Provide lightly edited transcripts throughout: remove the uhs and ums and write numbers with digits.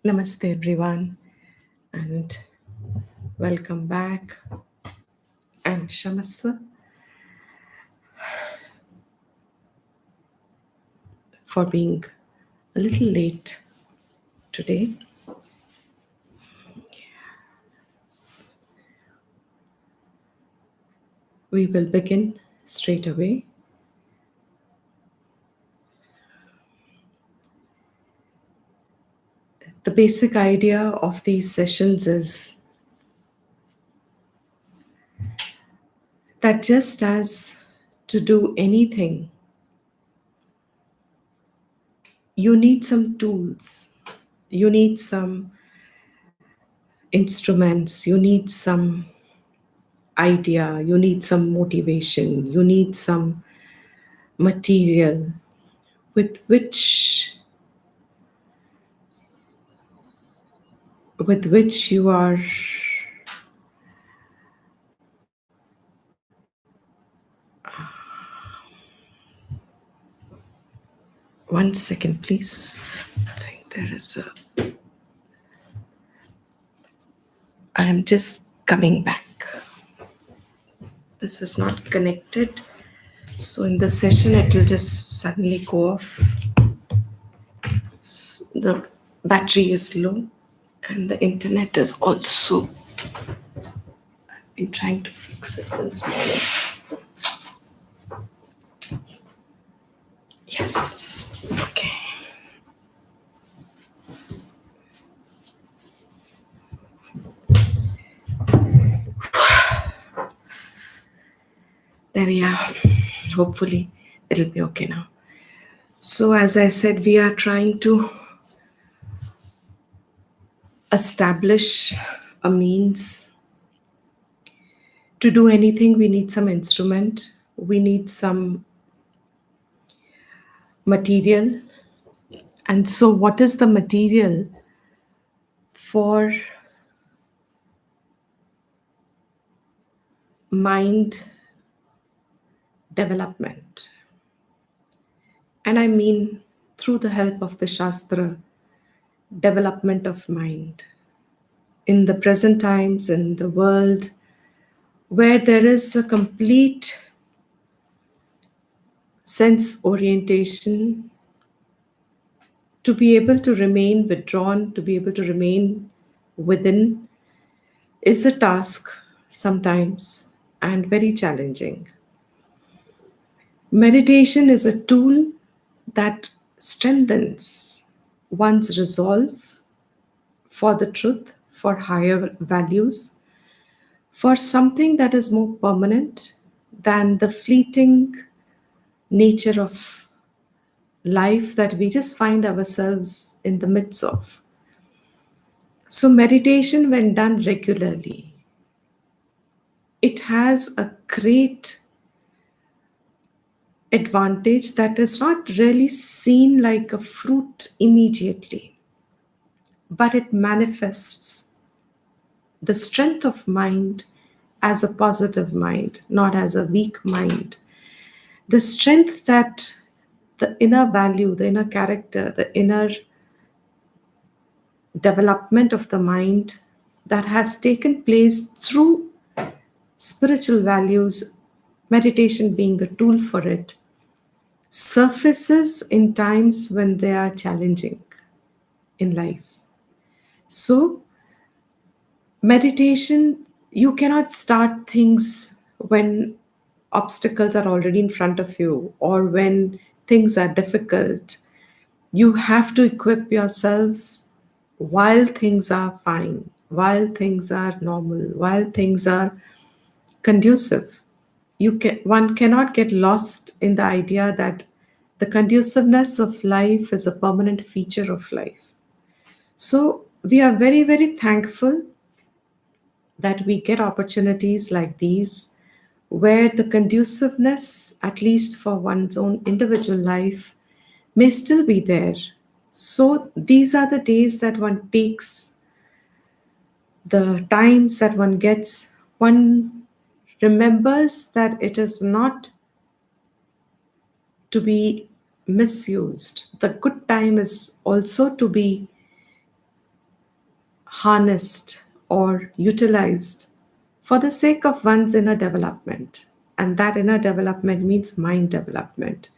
Namaste, everyone, and welcome back. And Shamaswa for being a little late today. We will begin straight away. The basic idea of these sessions is that just as to do anything, you need some tools, you need some instruments, you need some idea, you need some motivation, you need some material with which you are one second, please. I think there is a. I am just coming back. This is not connected. So in the session, it will just suddenly go off. The battery is low and the internet is also. I've been trying to fix it since morning. Yes. Okay. There we are. Hopefully, it'll be okay now. So, as I said, we are trying to establish a means. To do anything, we need some instrument, we need some material. And so, what is the material for mind development? And I mean, through the help of the Shastra, development of mind. In the present times, in the world, where there is a complete sense orientation, to be able to remain withdrawn, to be able to remain within, is a task sometimes and very challenging. Meditation is a tool that strengthens one's resolve for the truth, for higher values, for something that is more permanent than the fleeting nature of life that we just find ourselves in the midst of. So, meditation, when done regularly, it has a great advantage that is not really seen like a fruit immediately, but it manifests the strength of mind as a positive mind, not as a weak mind. The strength that the inner value, the inner character, the inner development of the mind that has taken place through spiritual values, meditation being a tool for it, surfaces in times when they are challenging in life. So, meditation, you cannot start things when obstacles are already in front of you or when things are difficult. You have to equip yourselves while things are fine, while things are normal, while things are conducive. One cannot get lost in the idea that the conduciveness of life is a permanent feature of life. So we are very, very thankful that we get opportunities like these where the conduciveness, at least for one's own individual life, may still be there. So these are the days that one takes, the times that one gets, one remembers that it is not to be misused. The good time is also to be harnessed or utilized for the sake of one's inner development. And that inner development means mind development.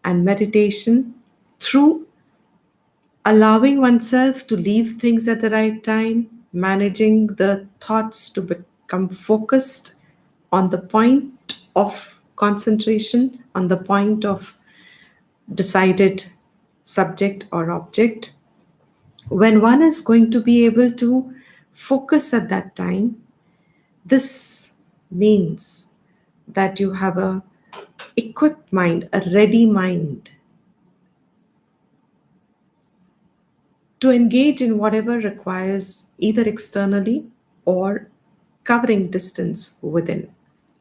And meditation, through allowing oneself to leave things at the right time, managing the thoughts to become focused on the point of concentration, on the point of decided subject or object. When one is going to be able to focus at that time, this means that you have a equipped mind, a ready mind to engage in whatever requires either externally or covering distance within.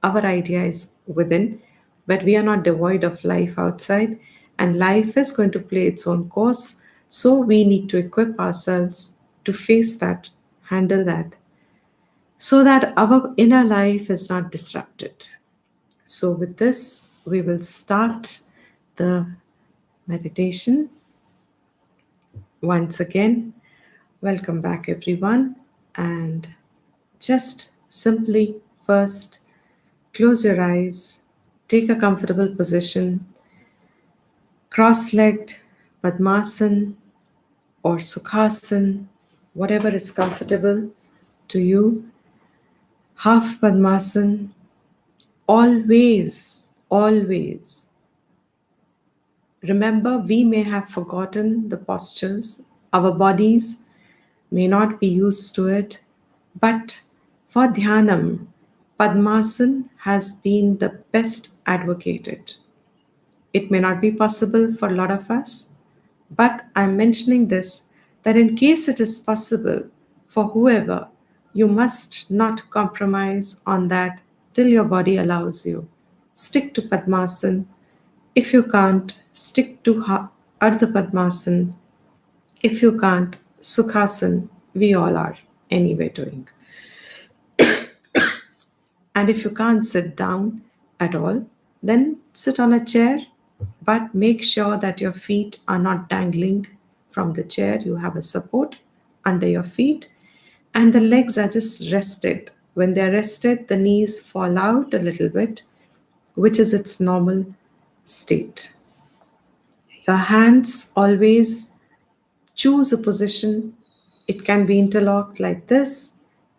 Our idea is within, but we are not devoid of life outside, and life is going to play its own course. So we need to equip ourselves to face that, handle that, so that our inner life is not disrupted. So, with this, we will start the meditation. Once again, welcome back, everyone. And just simply first close your eyes, take a comfortable position, cross legged, Padmasana or Sukhasana, whatever is comfortable to you. Half Padmasana, always. Remember, we may have forgotten the postures, our bodies may not be used to it, but for Dhyanam, Padmasana has been the best advocated. It may not be possible for a lot of us, but I'm mentioning this that in case it is possible for whoever, you must not compromise on that till your body allows you. Stick to Padmasana. If you can't, stick to Ardha Padmasana. If you can't, Sukhasana, we all are anyway doing. And if you can't sit down at all, then sit on a chair, but make sure that your feet are not dangling from the chair. You have a support under your feet, and the legs are just rested. When they're rested, the knees fall out a little bit, which is its normal state. Your hands always choose a position. It can be interlocked like this.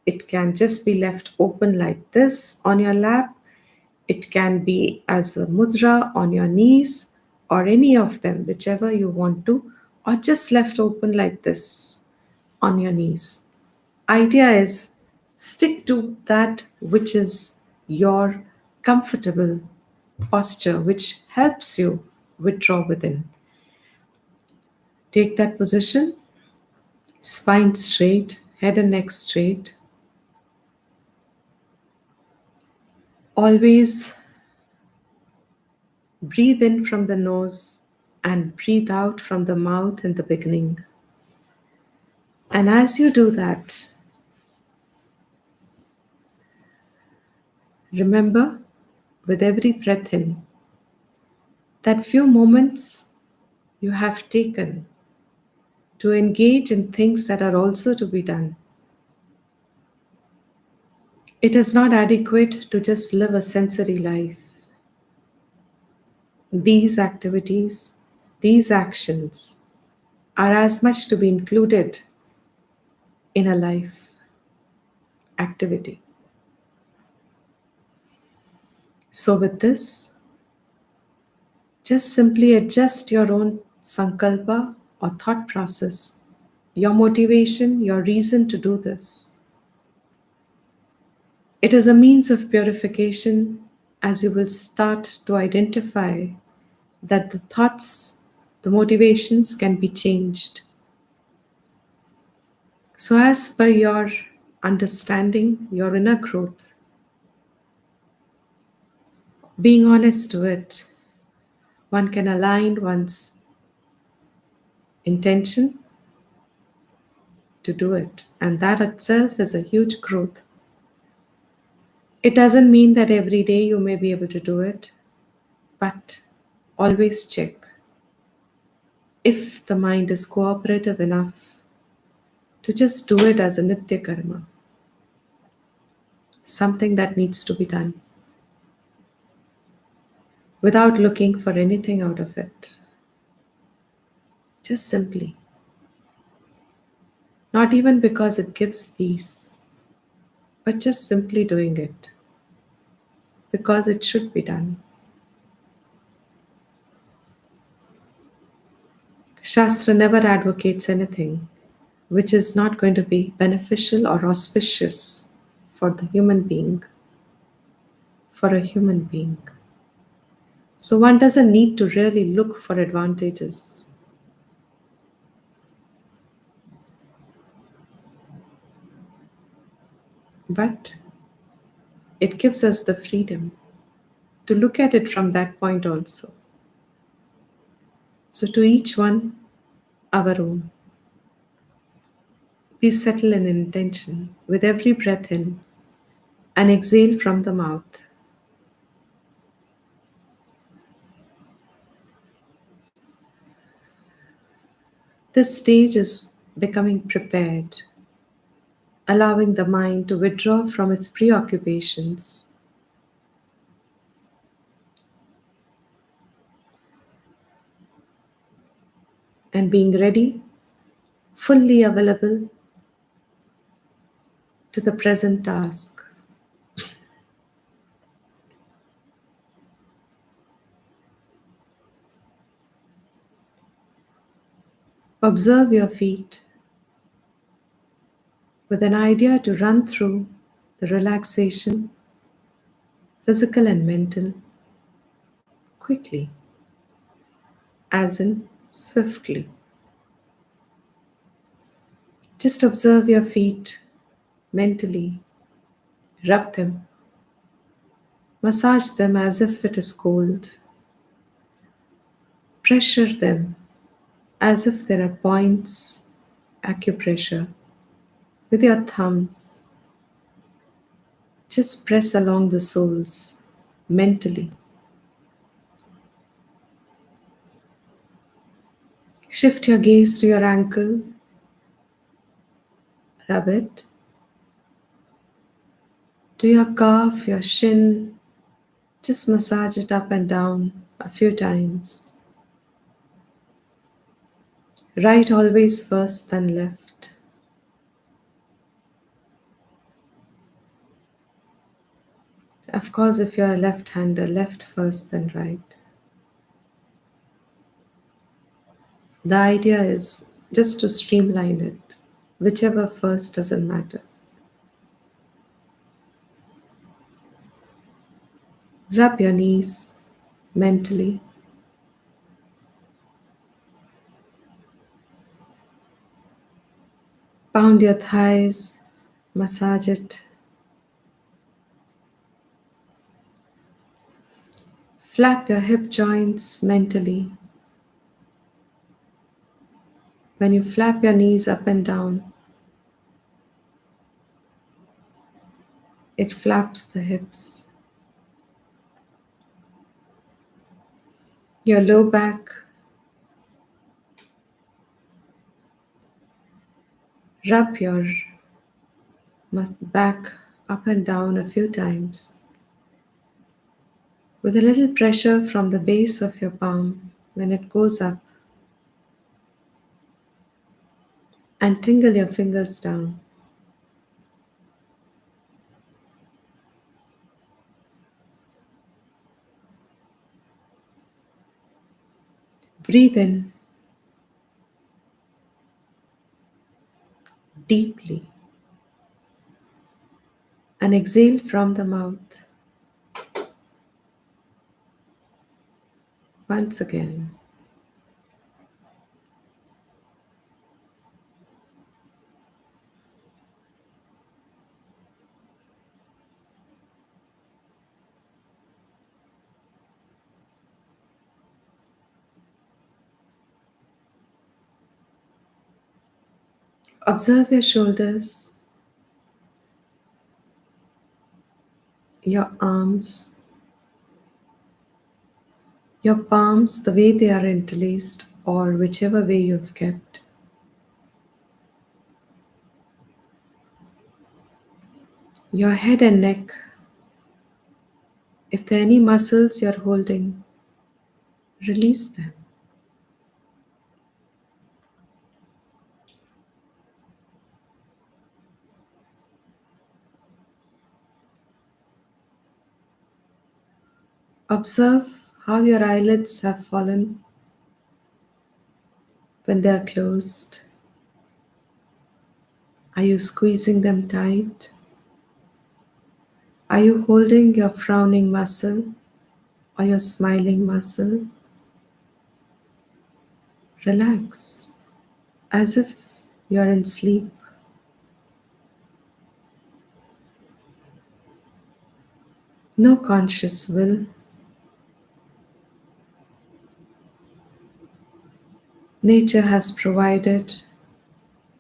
It can just be left open like this on your lap. It can be as a mudra on your knees or any of them, whichever you want to, or just left open like this on your knees. Idea is stick to that which is your comfortable posture, which helps you withdraw within. Take that position, spine straight, head and neck straight. Always breathe in from the nose and breathe out from the mouth in the beginning. And as you do that, remember with every breath in that few moments you have taken to engage in things that are also to be done. It is not adequate to just live a sensory life. These activities, these actions are as much to be included in a life activity. So, with this, just simply adjust your own sankalpa or thought process, your motivation, your reason to do this. It is a means of purification as you will start to identify that the thoughts, the motivations can be changed. So, as per your understanding, your inner growth, being honest to it, one can align one's intention to do it, and that itself is a huge growth. It doesn't mean that every day you may be able to do it, but always check if the mind is cooperative enough to just do it as a nitya karma, something that needs to be done without looking for anything out of it. Just simply. Not even because it gives peace, but just simply doing it because it should be done. Shastra never advocates anything which is not going to be beneficial or auspicious for the human being, for a human being. So one doesn't need to really look for advantages. But it gives us the freedom to look at it from that point also. So, to each one, our own. We settle an intention with every breath in and exhale from the mouth. This stage is becoming prepared, allowing the mind to withdraw from its preoccupations and being ready, fully available to the present task. Observe your feet with an idea to run through the relaxation, physical and mental, quickly, as in swiftly. Just observe your feet mentally, rub them, massage them as if it is cold, pressure them as if there are points, acupressure with your thumbs. Just press along the soles mentally. Shift your gaze to your ankle, rub it, to your calf, your shin. Just massage it up and down a few times. Right always first, then left. Of course, if you're a left hander, left first, then right. The idea is just to streamline it. Whichever first doesn't matter. Rub your knees mentally. Pound your thighs, massage it. Flap your hip joints mentally. When you flap your knees up and down, it flaps the hips. Your low back, rub your back up and down a few times with a little pressure from the base of your palm when it goes up, and tingle your fingers down. Breathe in deeply and exhale from the mouth. Once again. Observe your shoulders, your arms, your palms, the way they are interlaced, or whichever way you've kept. Your head and neck, if there are any muscles you're holding, release them. Observe how your eyelids have fallen when they are closed. Are you squeezing them tight? Are you holding your frowning muscle or your smiling muscle? Relax as if you're in sleep. No conscious will. Nature has provided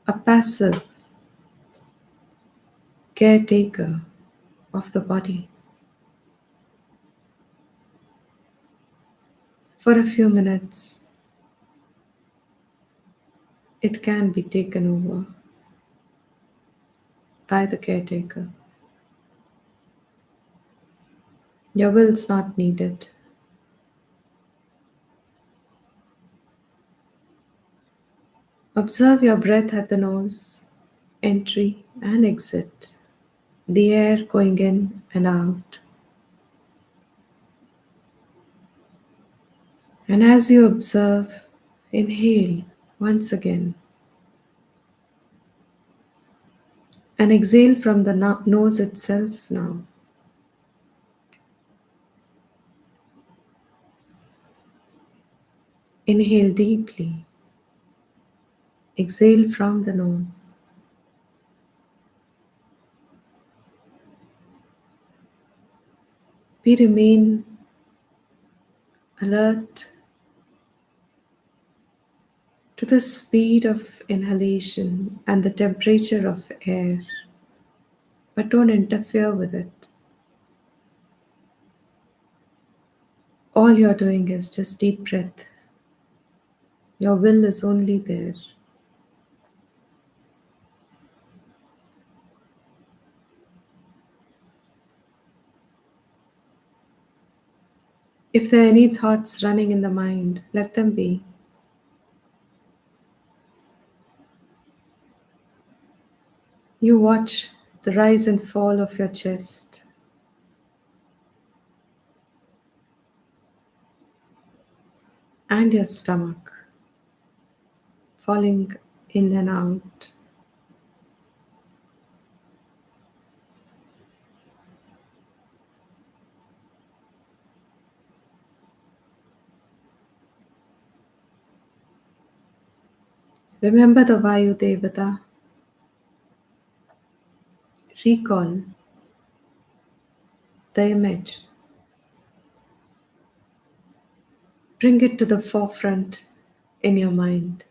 a passive caretaker of the body. For a few minutes, it can be taken over by the caretaker. Your will's not needed. Observe your breath at the nose, entry and exit, the air going in and out. And as you observe, inhale once again and exhale from the nose itself now. Inhale deeply, exhale from the nose. We remain alert to the speed of inhalation and the temperature of air, but don't interfere with it. All you're doing is just deep breath. Your will is only there. If there are any thoughts running in the mind, let them be. You watch the rise and fall of your chest. And your stomach falling in and out. Remember the Vayu Devata. Recall the image. Bring it to the forefront in your mind.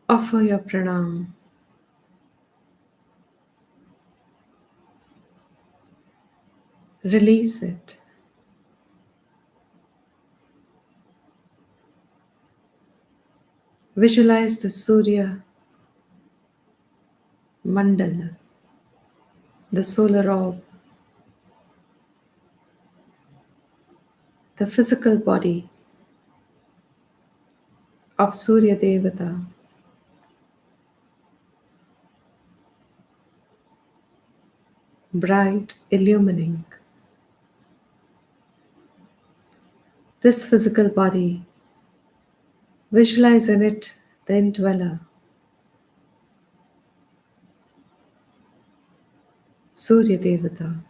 Offer your pranam. Release it. Visualize the Surya Mandala, the solar orb, the physical body of Surya Devata, bright, illumining. This physical body, visualize in it the indweller, Surya Devata,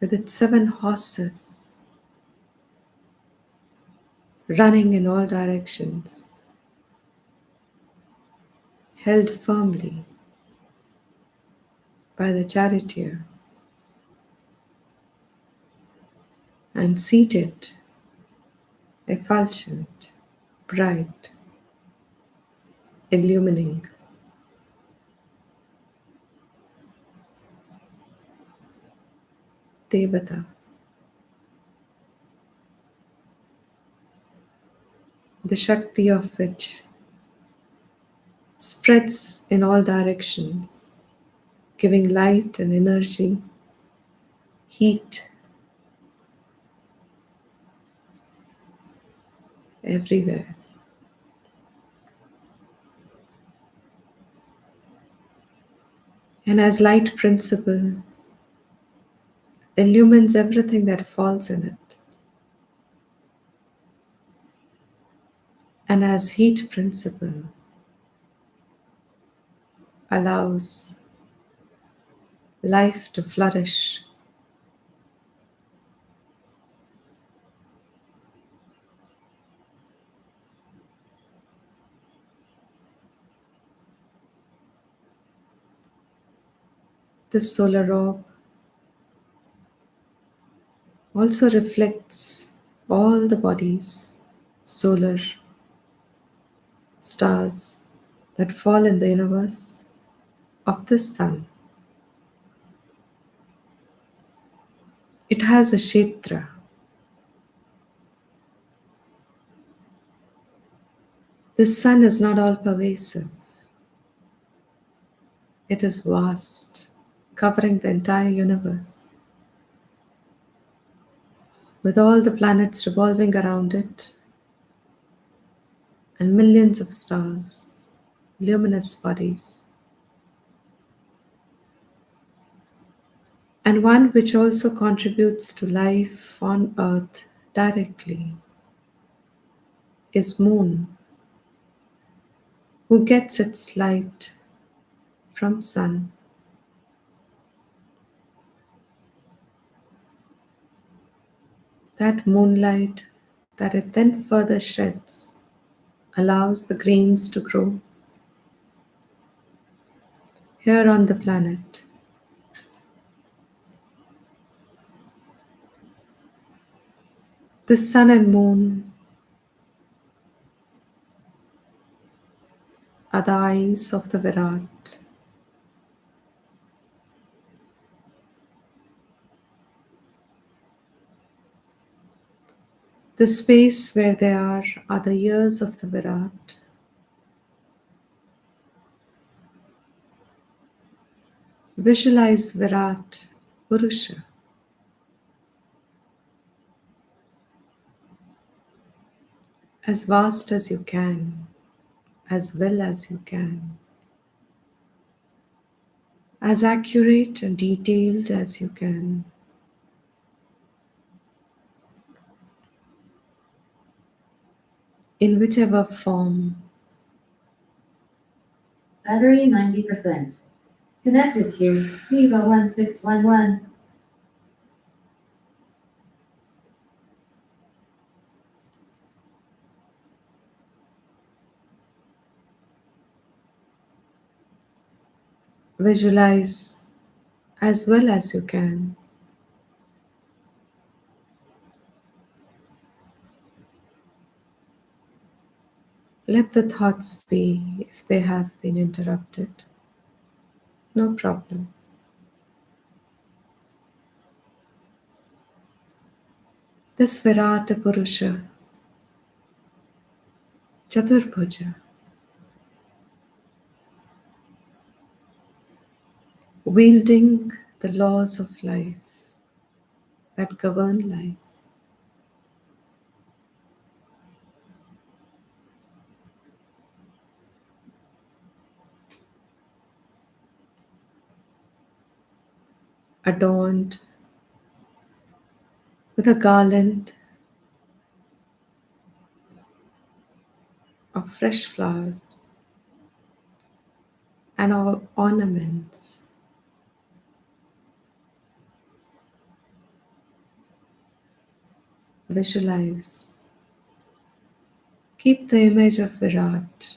with its 7 horses running in all directions, held firmly by the charioteer, and seated, effulgent, bright, illumining. Devata, the Shakti of which spreads in all directions, giving light and energy, heat everywhere. And as light principle illumines everything that falls in it, and as heat principle allows life to flourish, this solar orb also reflects all the bodies, solar stars that fall in the universe of the sun. It has a kshetra. The sun is not all pervasive, it is vast, covering the entire universe, with all the planets revolving around it and millions of stars, luminous bodies. And one which also contributes to life on earth directly is moon, who gets its light from sun. That moonlight that it then further sheds allows the grains to grow here on the planet. The sun and moon are the eyes of the Virat. The space where they are the ears of the Virat. Visualize Virat Purusha as vast as you can, as well as you can, as accurate and detailed as you can. In whichever form. Battery 90%. Connected to Vivo 1611. Visualize as well as you can. Let the thoughts be if they have been interrupted. No problem. This Virata Purusha, Chaturbhuja, wielding the laws of life that govern life, adorned with a garland of fresh flowers and ornaments. Visualize. Keep the image of Virat.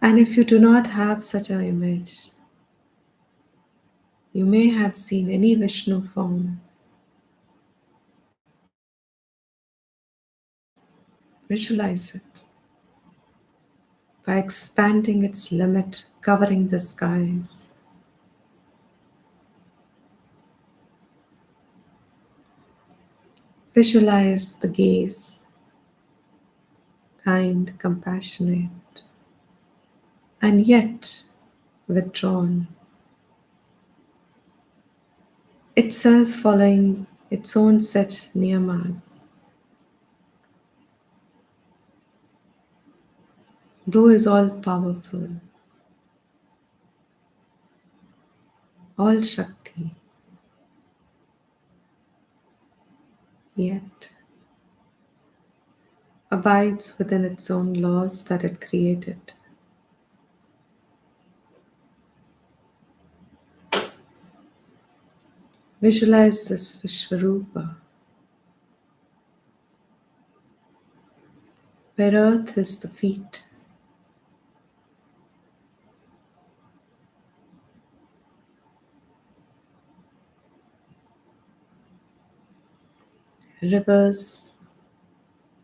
And if you do not have such an image, you may have seen any Vishnu form. Visualize it by expanding its limit, covering the skies. Visualize the gaze kind, compassionate, and yet withdrawn, itself following its own set niyamas, though is all powerful, all Shakti, yet abides within its own laws that it created. Visualize this Vishwarupa, where earth is the feet, rivers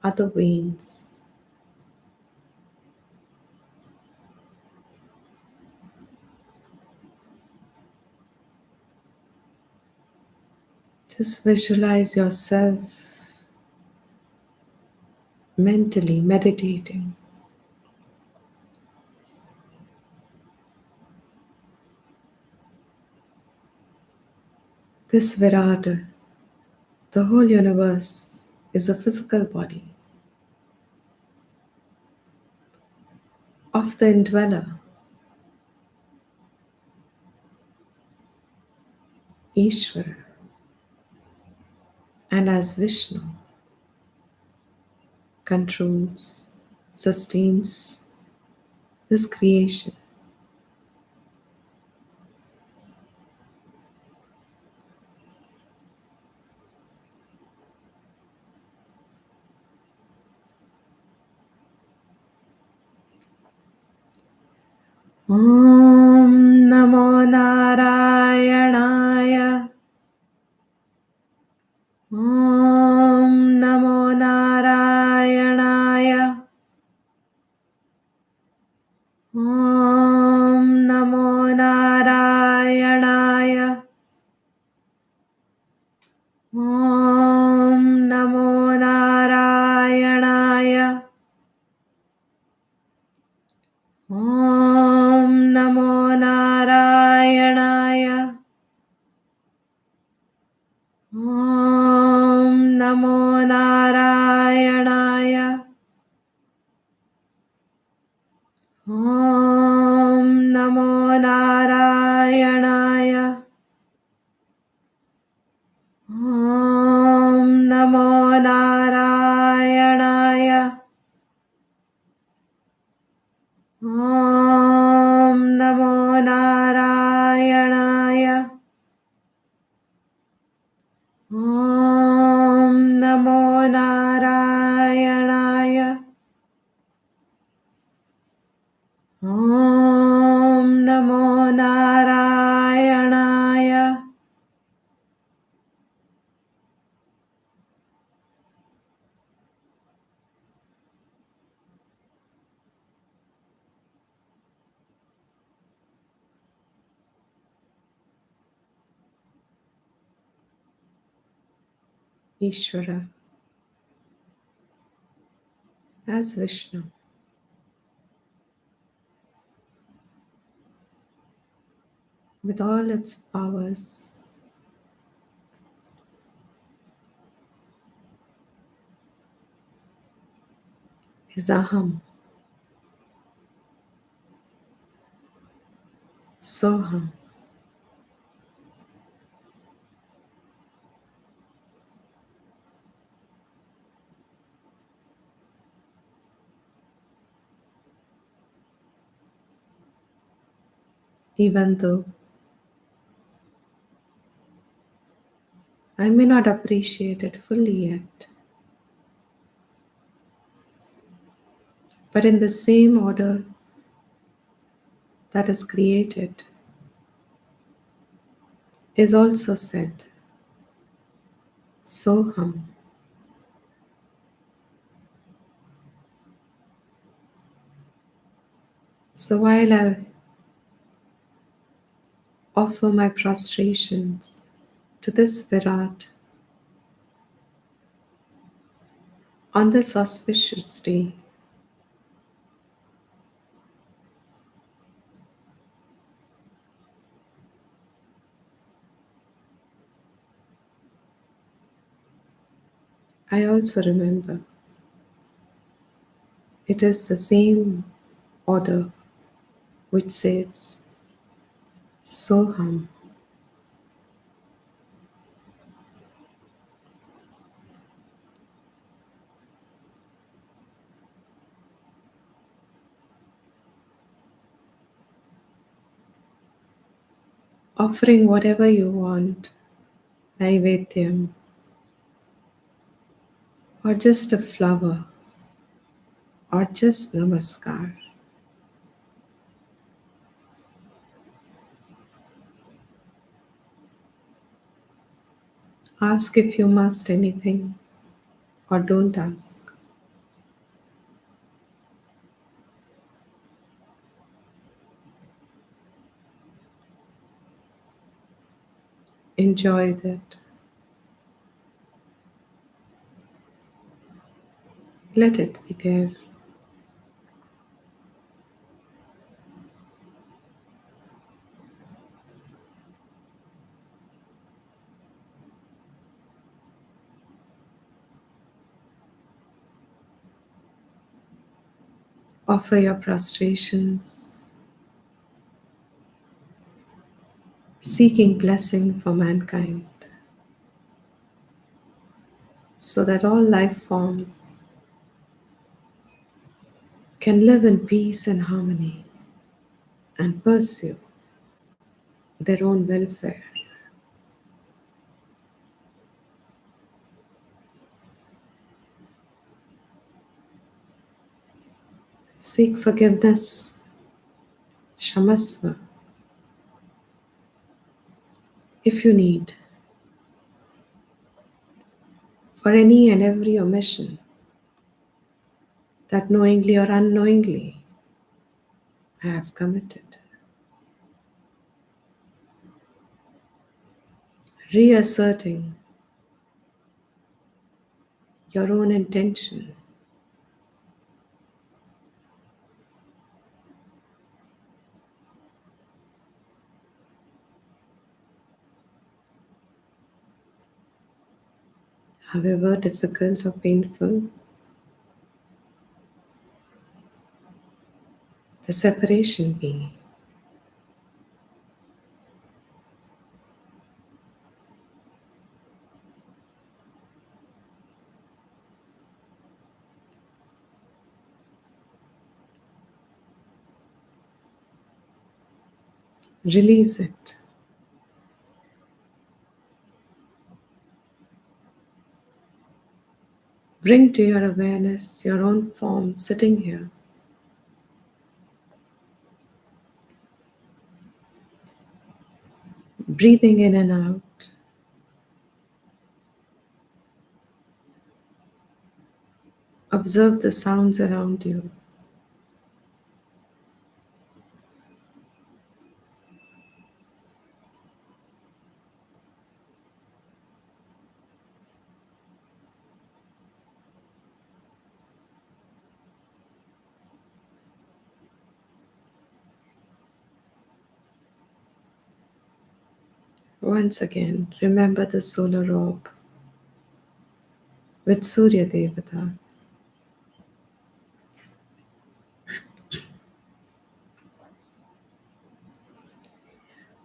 are the veins, just visualize yourself mentally meditating. This Virata, the whole universe, is a physical body of the indweller, Ishvara, and as Vishnu controls, sustains this creation. Om Namo Narayanaaya. Om Namo Narayanaaya. Om Namo Narayanaaya. Om Namo Narayanaaya. Om Namo Narayanaaya. Om Namo Narayanaaya. Om Namo Narayanaaya. Om Namo Narayanaaya. Om Namo Narayanaaya. Om Namo Narayanaaya. Om Namo Narayanaaya. Ishvara as Vishnu, with all its powers, is Aham, Soham, even though I may not appreciate it fully yet, but in the same order that is created is also said, Soham. So while I offer my prostrations to this Virat on this auspicious day, I also remember it is the same order which says Soham. Offering whatever you want, Naivedyam, or just a flower, or just Namaskar. Ask if you must anything, or don't ask. Enjoy that. Let it be there. Offer your prostrations, seeking blessing for mankind, so that all life forms can live in peace and harmony and pursue their own welfare. Seek forgiveness, Shamasva, if you need, for any and every omission that knowingly or unknowingly I have committed. Reasserting your own intention. However difficult or painful the separation be, release it. Bring to your awareness your own form sitting here, breathing in and out. Observe the sounds around you. Once again, remember the solar orb with Surya Devata.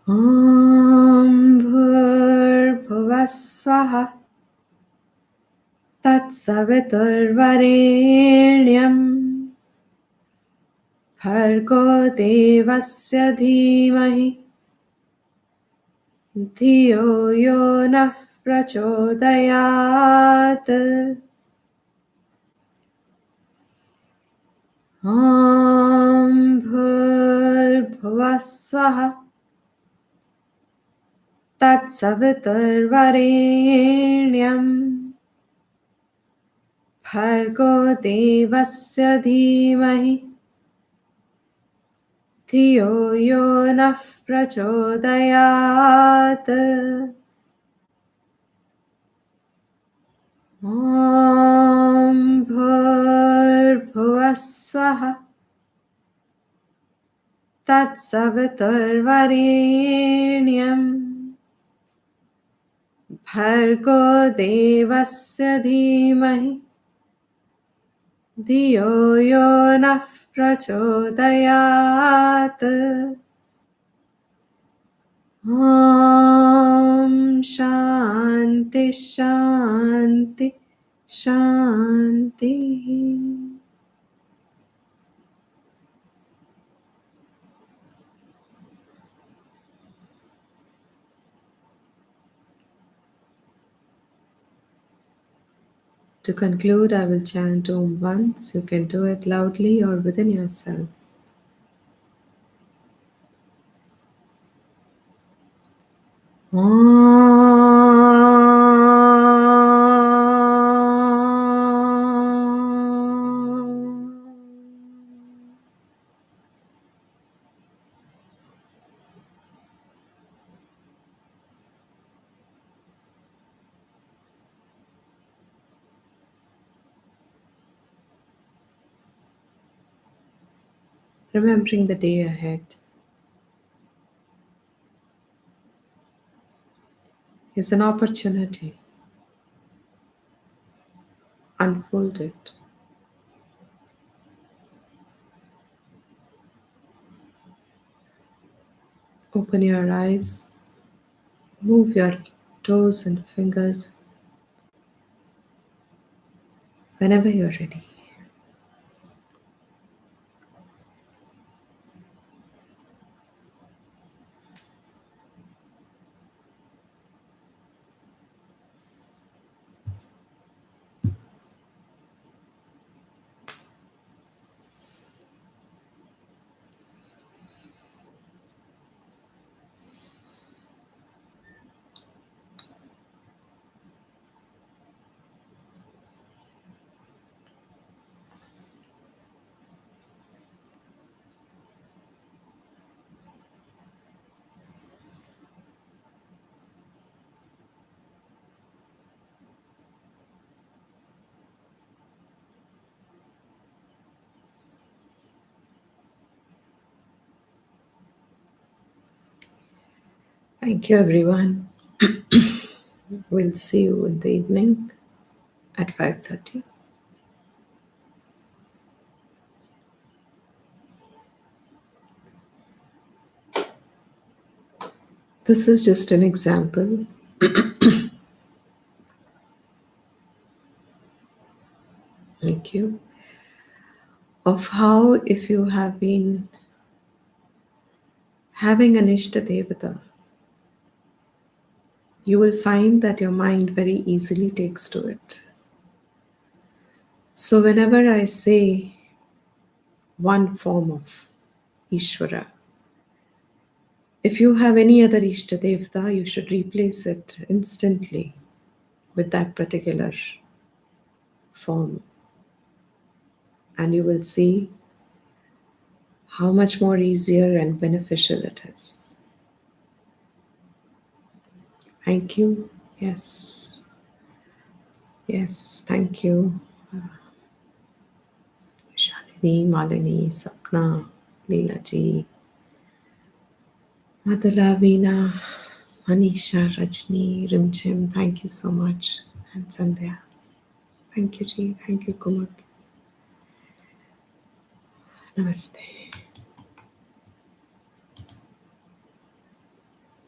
Om Bhur Swaha Tat Saviturvarenyam Bhargo Devasya Dhimahi Dhiyo Yo Nah Prachodayat. Om Bhur Swaha Tat Saviturvarenyam Bhargo Devasya Dhimahi Dhiyo Yo Nah Prachodayat. Om Bhur Swaha Tat Saviturvarenyam भर्गो देवस्य धीमहि धियो यो नः प्रचोदयात्। ॐ शान्ति शान्ति शान्तिः। To conclude, I will chant Om once. You can do it loudly or within yourself. Remembering the day ahead is an opportunity. Unfold it. Open your eyes. Move your toes and fingers whenever you're ready. Thank you, everyone. We'll see you in the evening at 5:30. This is just an example. Thank you. Of how, if you have been having an Ishta Devata, you will find that your mind very easily takes to it. So, whenever I say one form of Ishvara, if you have any other Ishta Devata, you should replace it instantly with that particular form. And you will see how much more easier and beneficial it is. Thank you. Yes. Yes, thank you. Shalini, Malini, Sapna, Leela ji, Madhula, Veena, Manisha, Rajni, Rimchim, thank you so much. And Sandhya. Thank you, ji. Thank you, Kumar. Namaste.